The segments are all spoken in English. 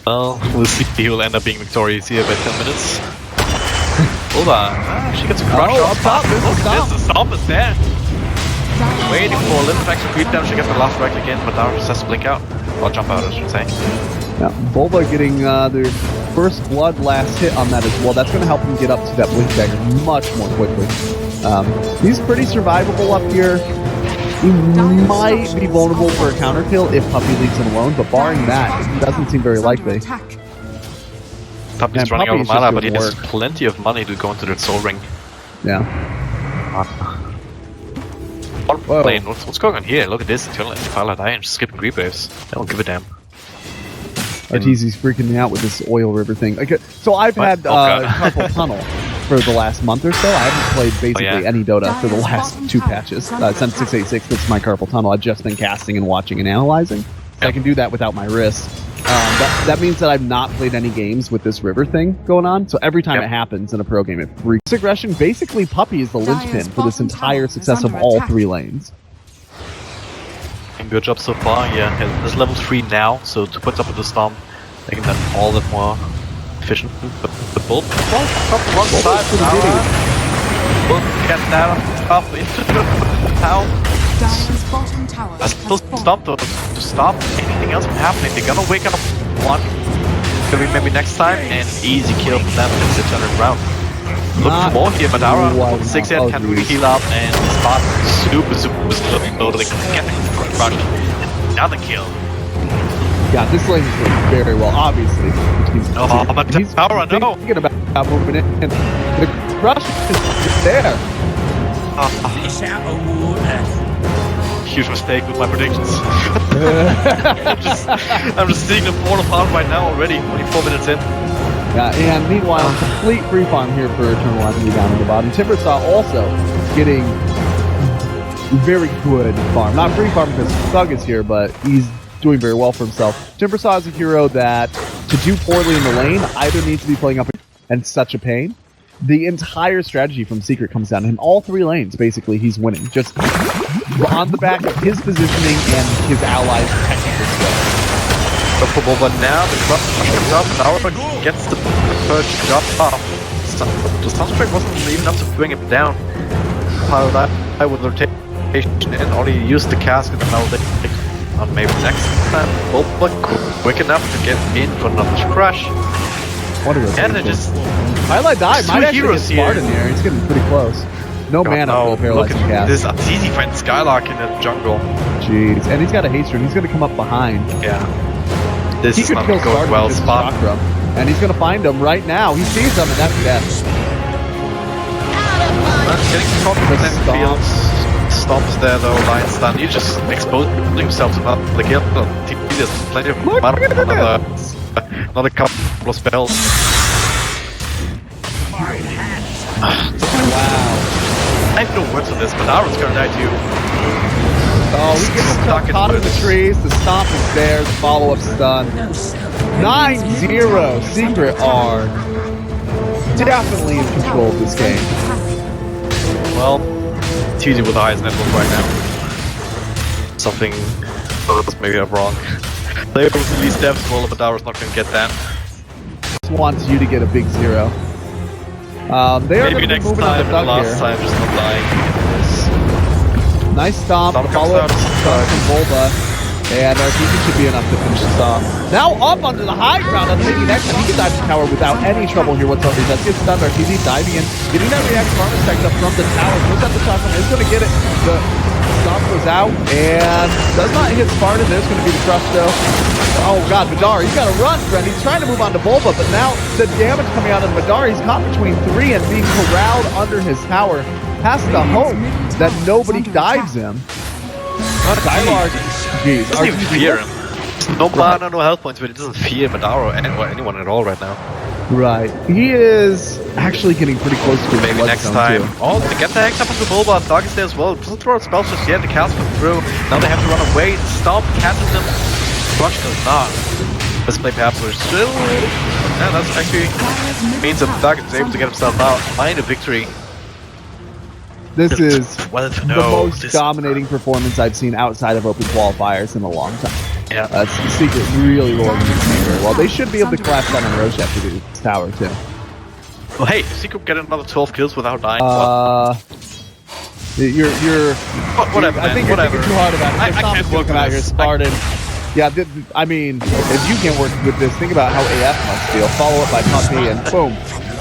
Well, we'll see who will end up being victorious here by 10 minutes. BuLba, she gets a crush up top. Look at this, the stomp is there. Waiting for a little bit extra creep down, she gets the last right again, but now just has to blink out. Or jump out, I should say. Yeah, BuLba getting their first blood last hit on that as well. That's going to help him get up to that blink dagger much more quickly. He's pretty survivable up here. He might be vulnerable for a counter kill if Puppey leaves him alone, but barring that, it doesn't seem very likely. Puppey's running out of mana, but he has plenty of money to go into the soul ring. Yeah. Lane, what's going on here? Look at this, pieliedie and just skipping creep waves. They don't give a damn. Arteezy's freaking me out with this oil river thing. Okay, so I've had Carpal Tunnel for the last month or so. I haven't played basically any Dota for the last 2 patches. Since 686, that's my Carpal Tunnel. I've just been casting and watching and analyzing. So I can do that without my wrist. That means that I've not played any games with this river thing going on, so every time it happens in a pro game, it freaks. Aggression, basically Puppey is the linchpin for this entire success of all 3 lanes. Good job so far, yeah. It's level 3 now, so to put up with the stomp, making that all that more efficient. But the BuLba from the wrong side, BuLba gets down up into the town. I still stop to stop anything else from happening. They're gonna wake up one, maybe next time, and easy kill for them in the 600 round. Look for more here, Madara, 6 hit, can really heal up, and spot super slow. They can get the crush. Another kill. Yeah, this lane is doing very well, obviously. But Madara, no! Thinking about moving in. The crush is there. Huge mistake with my predictions. I'm just seeing them fall apart right now already, only 4 minutes in. Yeah, and meanwhile, complete free farm here for EternaL.EnVy down in the bottom. Timbersaw also getting very good farm. Not free farm because Thug is here, but he's doing very well for himself. Timbersaw is a hero that, to do poorly in the lane, either needs to be playing up and such a pain. The entire strategy from Secret comes down to him. All 3 lanes, basically, he's winning. Just on the back of his positioning and his allies' technical skill. So for BuLba now, the crush comes up, now gets the first job off. The Sunstrike wasn't even enough to bring him down. How that I would rotation and only use the cask and now they maybe next time. BuLba quick enough to get in for another crush. And it just pieliedie might actually get smart in here. He's getting pretty close. No mana for the paralyzing cast. This Arteezy fighting Skylark in the jungle. Jeez, and he's got a haste rune. He's going to come up behind. Yeah. This he is could not kill going well spot. And he's going to find him right now. He sees him, and that's death. Getting caught in the fields. Stomps there though, line stun. He just exposed himself to the kill. There's plenty of mana. Another couple of spells. Wow. I have no words for this, but Aaron's gonna die too. Oh, he gets stuck caught in the trees. The stomp is there. The follow-up stun. 9-0. Secret are definitely in control of this game. Well, it's easy with the highest network right now. Something maybe I'm wrong. They will release devs, well, but Dara's not gonna get that. Just wants you to get a big 0. They are maybe next time, and last time, just not dying. Nice stomp, follow-up stun from BuLba, and Arteezy should be enough to finish this off. Now up onto the high ground, and maybe next time he can dive the tower without any trouble here whatsoever. He does get stunned. Arteezy diving in, getting that react farm effect up from the tower, goes up the top, and is going to get it. The stomp goes out, and does not hit Spartan. There's going to be the crush though. Oh god, Madara, you gotta run, friend. He's trying to move on to BuLba, but now the damage coming out of Madara, he's caught between 3 and being corralled under his tower. Has to hope that nobody dives him. Jeez, doesn't even fear him. No mana, no health points, but he doesn't fear Madara or anyone at all right now. Right. He is actually getting pretty close to maybe next time. Too. Oh, they get the hex up into BuLba. Thug is there as well. Doesn't throw out spells just yet. The cast went through. Now they have to run away. Stomp catches them. Crush does not. Let's play perhaps we're still. Yeah, that's actually means that Thug is able to get himself out. Find a victory. This is the most dominating performance I've seen outside of open qualifiers in a long time. Yeah. Secret really rolling in his favor. well. They should be able to collapse down on Roche after this tower, too. Well, hey, Secret get another 12 kills without dying. Whatever, I think you're thinking too hard about it. I can't work out here, with this. Spartan. Yeah, I mean, if you can't work with this, think about how AF must feel. Follow up by Puppey, and boom,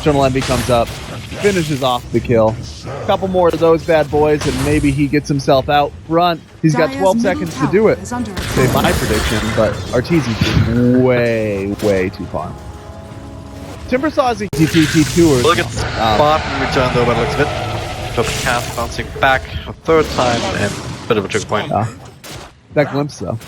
EternaL.EnVy comes up, finishes off the kill. A couple more of those bad boys, and maybe he gets himself out front. He's got 12 seconds to do it. Say my prediction, but Arteezy's just way too far. Timbersaw is a T2 or Look at spot and return though by the looks of it. So the cast bouncing back a third time and a bit of a choke point. That glimpse though.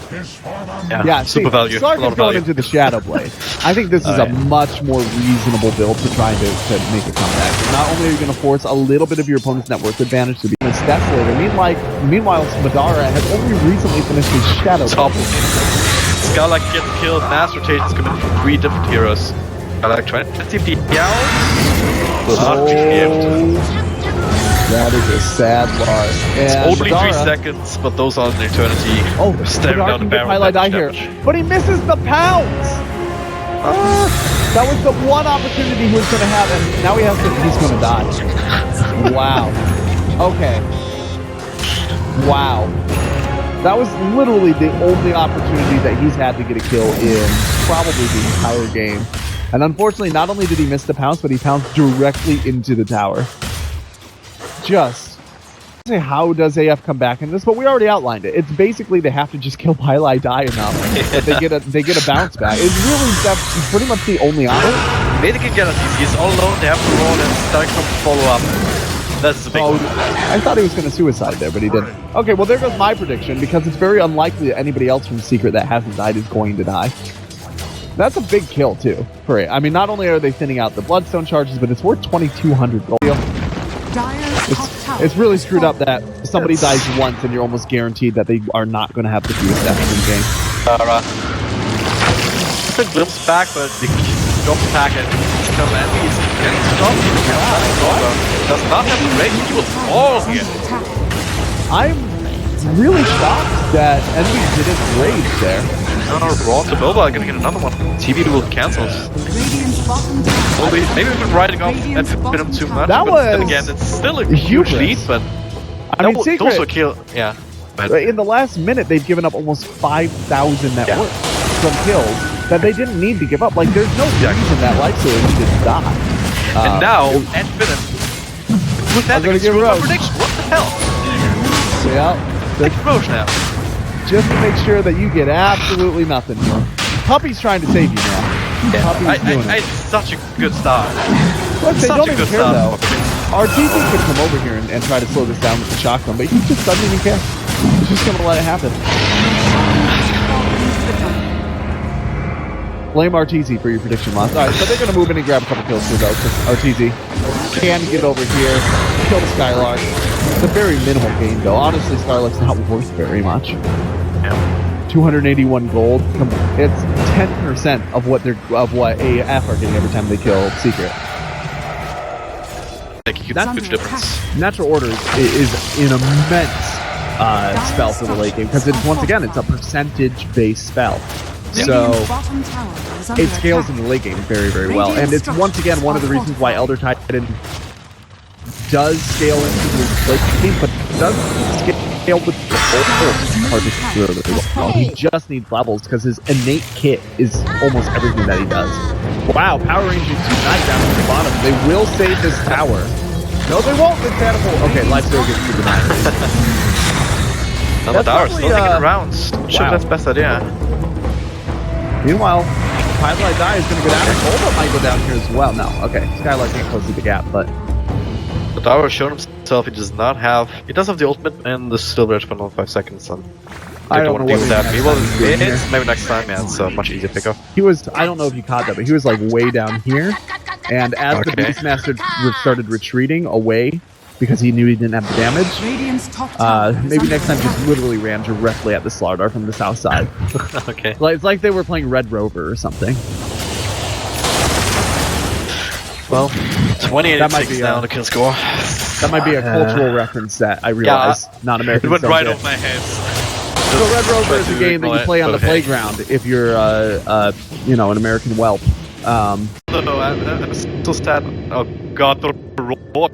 Yeah, super value. Slardar going into the Shadow Blade. I think this is a much more reasonable build for trying to make a comeback. Not only are you going to force a little bit of your opponent's net worth advantage to be a Lifestealer, meanwhile, Slardar has only recently finished his Shadow Blade. Skylark gets killed, mass rotations coming from 3 different heroes. Skylark trying to see the That is a sad loss. It's only 3 seconds, but those are an eternity. Oh, staring down the barrel. Highlight die here, but he misses the pounds. That was the one opportunity he was going to have, and now he's going to die. Wow. Okay. Wow. That was literally the only opportunity that he's had to get a kill in probably the entire game. And unfortunately, not only did he miss the pounce, but he pounced directly into the tower. How does AF come back in this? But we already outlined it. It's basically they have to just kill highlight die enough that they get a bounce back. It's really that's pretty much the only option. Maybe they can get Arteezy. He's all alone. They have to roll and start to follow up. That's the big one. I thought he was going to suicide there, but he didn't. Okay, well there goes my prediction because it's very unlikely that anybody else from Secret that hasn't died is going to die. That's a big kill too. For it. I mean, not only are they thinning out the Bloodstone charges, but it's worth 2,200 gold. It's really screwed up that somebody dies once and you're almost guaranteed that they are not going to have the fewest deaths in the game. Glimpse back, but the drop attack and EternaL.EnVy is getting stopped. Does not have the rage. He will fall here. I'm really shocked that EnVy didn't rage there. Raw to BuLba, gonna get another one. TV will cancel. Maybe we've been riding off AD FINEM too much. That but was then again, it's still a huge lead, but I mean, Secret, those were kill. Yeah. But in the last minute, they've given up almost 5,000 net worth from kills that they didn't need to give up. Like, there's no reason that Lifestealer needed to die. And now, AD FINEM with that, they're gonna Roche. Prediction. What the hell? Yeah. Like Roche now. Just to make sure that you get absolutely nothing here. Puppey's trying to save you now. Yeah, Puppey's doing it. It's such a good start. Look, they don't even care though. RTZ could come over here and try to slow this down with the shotgun, but he just doesn't even care. He's just going to let it happen. Blame Arteezy for your prediction loss. Alright, so they're going to move in and grab a couple kills here though, because Arteezy can get over here, kill the Skylark. It's a very minimal gain though. Honestly, Skylark's not worth very much. 281 gold. It's 10% of what AF are getting every time they kill Secret. That's a huge difference. Natural Order is an immense spell for the late game because once again it's a percentage-based spell. So it scales in the late game very well, and it's once again one of the reasons why Elder Titan does scale into the late game, but doesn't scale with the well. He just needs levels because his innate kit is almost everything that he does. Wow, Power Rangers tonight down at the bottom. They will save this tower. No, they won't. It's animal. Okay, Lifestealer gets to the mine. The tower still taking rounds. Sure, that's best idea. Meanwhile, Highlight Die is going to go down. BuLba might go down here as well. No, okay. Skylark can't close the gap, but the tower has shown himself. He does not have. He does have the ultimate and the silver edge for another 5 seconds. And I don't want to deal with that. Maybe next time. Yeah, it's a much easier pickup. He was. I don't know if you caught that, but he was like way down here, and as the Beastmaster started retreating away because he knew he didn't have the damage, maybe next time just literally ran directly at the Slardar from the south side. Okay. It's like they were playing Red Rover or something. Well, 28-6 now the kill score. That might be a cultural reference that I realize not American. It went right off my head. So Red Rover is a game that you play on the playground if you're, you know, an American whelp. No, I'm so sad. Oh god, the roll.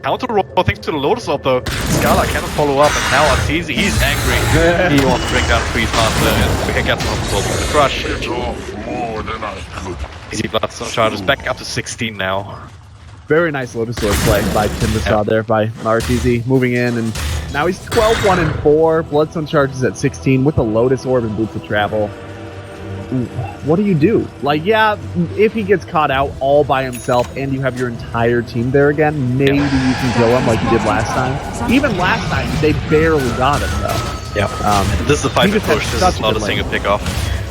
Counter roll thanks to the Lotus up though. Scala cannot follow up, and now Arteezy, he's angry. He wants to bring down Freeze Master, and we can get some of the crush. Easy Bloodstone charges back up to 16 now. Very nice Lotus Sword play by Timbersaw there by Arteezy, moving in, and now he's 12-1-4. Bloodstone charges at 16 with a Lotus Orb and Boots of Travel. What do you do? Like, yeah, if he gets caught out all by himself and you have your entire team there again, maybe you can kill him like you did last time. Even last time, they barely got him, though. Yeah. This is a 5-minute push. This is not a single pickoff.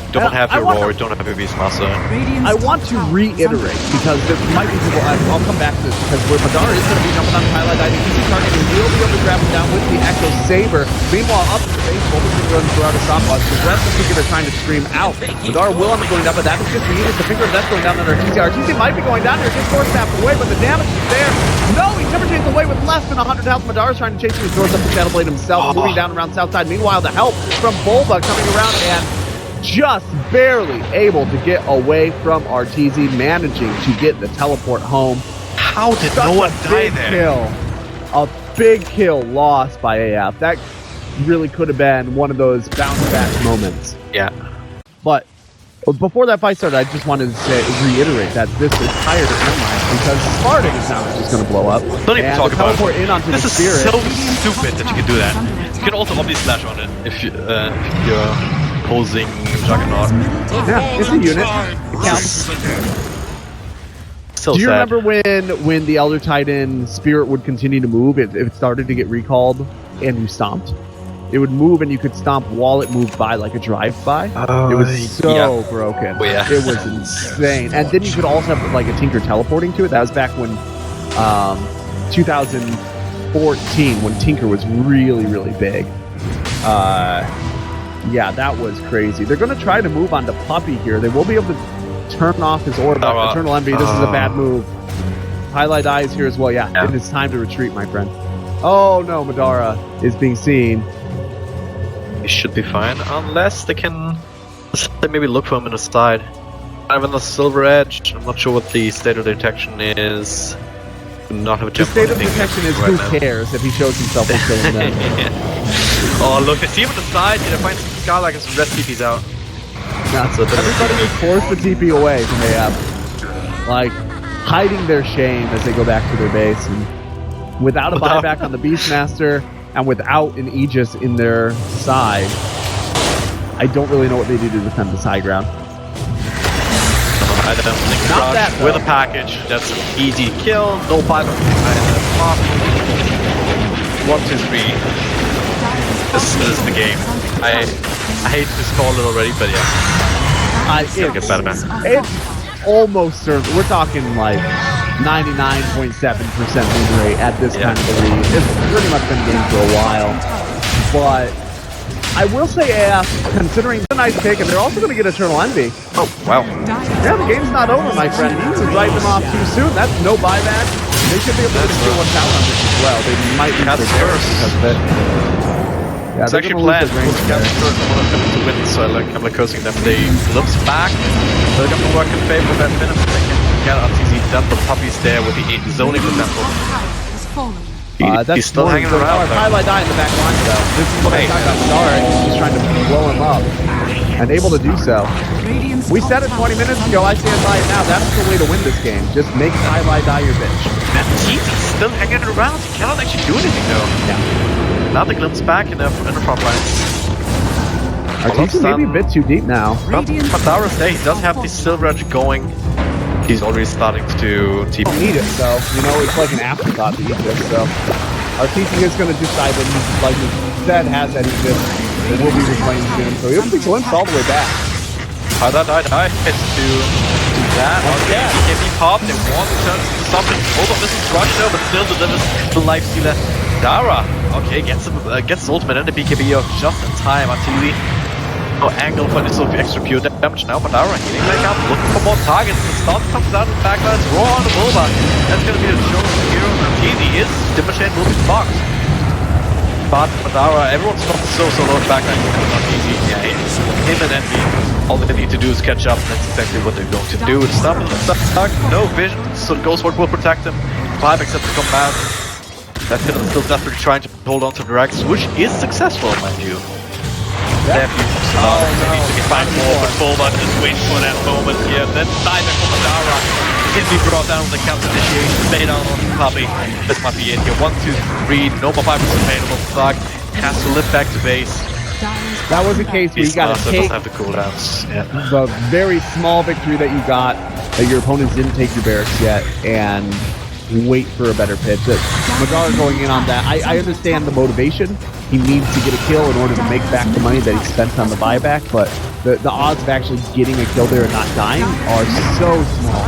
Don't have your roar, don't have your Beast Master. I want to reiterate, because there might be people, I'll come back to this, because where Madara is going to be jumping on highlight, I think easy target, he will be able to grab him down with the Echo Saber. Meanwhile, up in the base, Bulba's going to run throughout a stopwatch. The rest of the people are trying to stream out. Madara will end up going down, but that is just the unit. The finger of death going down on Arteezy. Arteezy might be going down here, just force tapped away, but the damage is there. No, he Timbersaws away with less than 100 health. Madara's trying to chase him, he throws up the Shadow Blade himself, moving down around south side. Meanwhile, the help from BuLba coming around and just barely able to get away from Arteezy, managing to get the teleport home. How did no one die there? A big kill lost by AF. That really could have been one of those bounce back moments. Yeah. But before that fight started, I just wanted to reiterate that this entire timeline, because Slardar is now just going to blow up. Don't even talk about teleport in onto this. The This is Spirit. so stupid that you can do that. You can also obviously slash on it if you're opposing Juggernaut. Yeah, it's a unit. It counts. So do you sad. remember when the Elder Titan Spirit would continue to move? It started to get recalled and you stomped. It would move and you could stomp while it moved by, like a drive-by. It was so broken. Oh, yeah. It was insane. And then you could also have like a Tinker teleporting to it. That was back when 2014, when Tinker was really, really big. Yeah, that was crazy. They're going to try to move on to Puppey here. They will be able to turn off his orb. EternaL.EnVy, this is a bad move. Highlight eyes here as well. Yeah, it is time to retreat, my friend. Oh no, Madara is being seen. He should be fine, unless they can maybe look for him in the side. I have a Silver Edge. I'm not sure what the state of detection is. Do not have a jump. The state of detection is who cares if he shows himself and killing them. Oh look, they see him on the side. They find Scala like some red TP's out. So everybody just forced the TP away from AF. Like, hiding their shame as they go back to their base. And without a buyback on the Beastmaster, and without an Aegis in their side, I don't really know what they do to defend this high ground. I don't think Not that, with a package. That's an easy kill. No buyback. 1, 2, 3. This is the game. I hate to call it already, but yeah. It'll get better, man. It's almost certain. We're talking like 99.7% win rate at this kind of the league. It's pretty much been game for a while. But I will say AF, considering it's a nice pick, and they're also going to get EternaL.EnVy. Oh, wow. Yeah, the game's not over, my friend. You can write them off too soon. That's no buyback. They should be able to steal 1 talent on this as well. They might lose their Terrors because of it. Yeah, it's actually planned. To win, so I'm like cursing them. They looks back. They're going to work in favor of that minute. They can get Arteezy done, but Puppey's there with the zoning potential. He's still hanging around. Highlight die in the back line, though. This is what I talked about. Slardar, he's just trying to blow him up. And able to do so. We said it 20 minutes ago, I stand by it now. That's the way to win this game. Just make highlight die your bitch. And he's still hanging around. He cannot actually do anything, though. Yeah. Now the glimpse back in the front line. Arteezy may be a bit too deep now. Madara's there. He does have the Silver Edge going. He's already starting to TP. Need it, so you know it's like an afterthought to eat this. So Arteezy is going to decide that he, like he said, has that Aegis. It will be replaying soon, so he'll be glimpsed all the way back. Die. Hits to that. Okay, he can be popped. They want to turn to something. Hold on, this is Crush though, but still delivers the Lifestealer. Dara, okay, gets his ultimate and the BKB just in time. Arteezy, no angle for this extra pure damage now. But Dara healing back up, looking for more targets. The stun comes out in the backline. Raw on the BuLba. That's gonna be the chosen hero. Arteezy is Timbersaw will be blocked. But Madara, everyone's not so low back, like, not easy. Yeah, him and EnVy, all they need to do is catch up, and that's exactly what they're going to do. It's stuck, no vision, so Ghostward will protect him. Climax has to come back. That Finnem still desperately trying to hold on to the Rex, which is successful, mind you. Yeah. Needs to find more, but BuLba just waits for that moment here. Then diving for Madara. Can be brought down with the counter initiation. Stay down on Puppey. This might be it here. 1, 2, 3. No more fibers available. Thug has to lift back to base. That was a case where you got to take have the cooldowns. Yeah. the very small victory that you got, that your opponents didn't take your barracks yet, and wait for a better pitch. Madara going in on that, I understand the motivation. He needs to get a kill in order to make back the money that he spent on the buyback, but the odds of actually getting a kill there and not dying are so small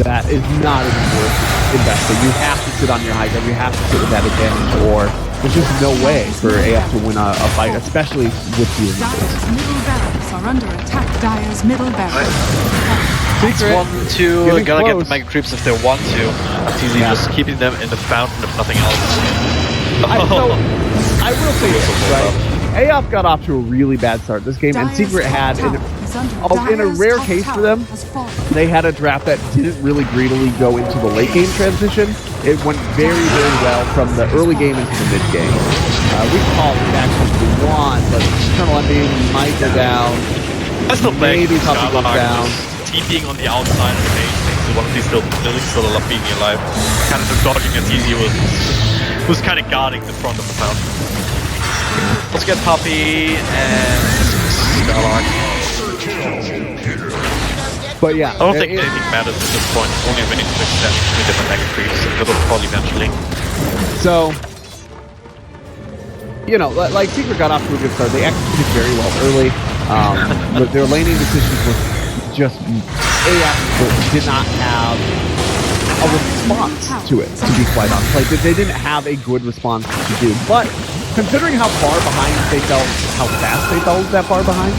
that is not even worth investing. You have to sit on your high ground, you have to sit with that advantage, or there's just no way for AF to win a fight, especially with you. Dire's middle barracks are under attack. Dire's middle barracks. Secret. 1, 2, gotta get the mega creeps if they want to. Arteezy just keeping them in the fountain if nothing else. I will say this, right? AF got off to a really bad start this game, and Secret had, in a rare case for them, they had a draft that didn't really greedily go into the late game transition. It went very, very well from the early game into the mid game. We called it actually 1, but EternaL.EnVy might go down. I still think maybe Puppey goes down. TPing on the outside of the base makes one of these still being alive. Kind of dodging Arteezy was kind of guarding the front of the fountain. Let's get Puppey and Slardar. But yeah, I don't think anything matters at this point. Only a minute to extend to different mega creeps. It'll probably eventually. So, you know, like Secret got off to a good start. They executed very well early. Their laning decisions were just AF did not have a response to it, to be quite honest. Like, they didn't have a good response to do. But considering how far behind they felt, how fast they fell that far behind,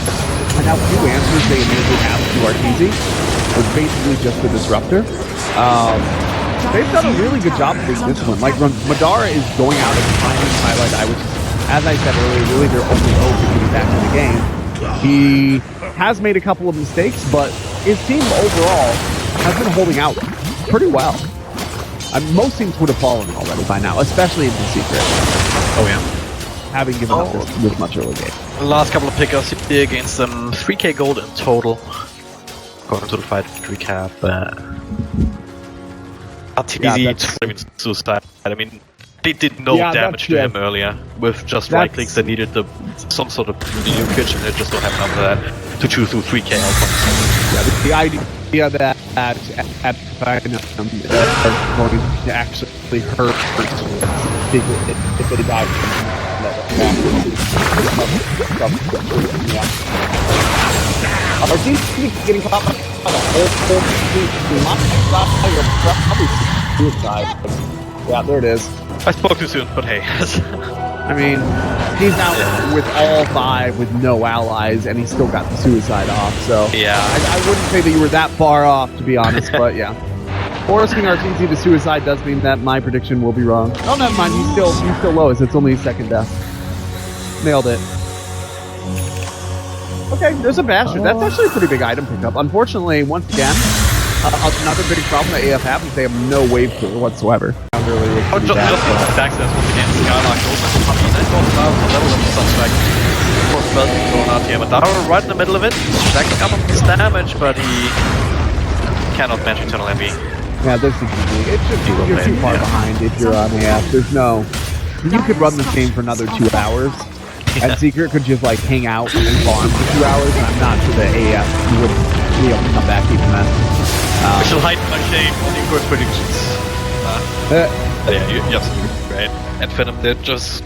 and how few answers they immediately have to Arteezy, was basically just the disruptor. They've done a really good job of being disciplined. Like, Madara is going out and finding highlight eye, which is, as I said earlier, really their only hope of getting back in the game. He has made a couple of mistakes, but his team overall has been holding out pretty well. Most teams would have fallen already by now, especially in the Secret. Oh yeah. Having given up this much early game. The last couple of pickups here against them. 3k gold in total. According to the fight recap. Arteezy suicide. I mean, they did no damage to him earlier. With just right clicks, they needed some sort of new pitch, and they just don't have enough of that to chew through 3k outcomes. Yeah, the idea that at FINEM are going to actually hurt if they die. Arteezy getting caught by the whole suicide. Yeah, there it is. I spoke too soon, but hey. I mean, he's now with all 5 with no allies, and he still got the suicide off, so... Yeah. I wouldn't say that you were that far off, to be honest, but yeah. Forcing Arteezy to suicide does mean that my prediction will be wrong. Oh, never mind, he's still lowest. It's only his second death. Nailed it. Okay, there's a Bastion. That's actually a pretty big item pickup. Unfortunately, once again, another big problem that AF have is they have no wave pool whatsoever. Just back to this once again. Skylark goes into Puppey, and then goes down to level of the suspect. Of course, Belgium going out here. Madara right in the middle of it. Stacking up on his damage, but he cannot match EternaL.EnVy. Yeah, this is easy. It's just you're too far behind if you're on AF. There's no... You could run this game for another 2 hours. And Secret could just like hang out and farm for 2 hours, and I'm not sure that AF would be able to come back even then. I shall hide my shame on the first predictions. Yeah, yes, right. At FINEM, they're just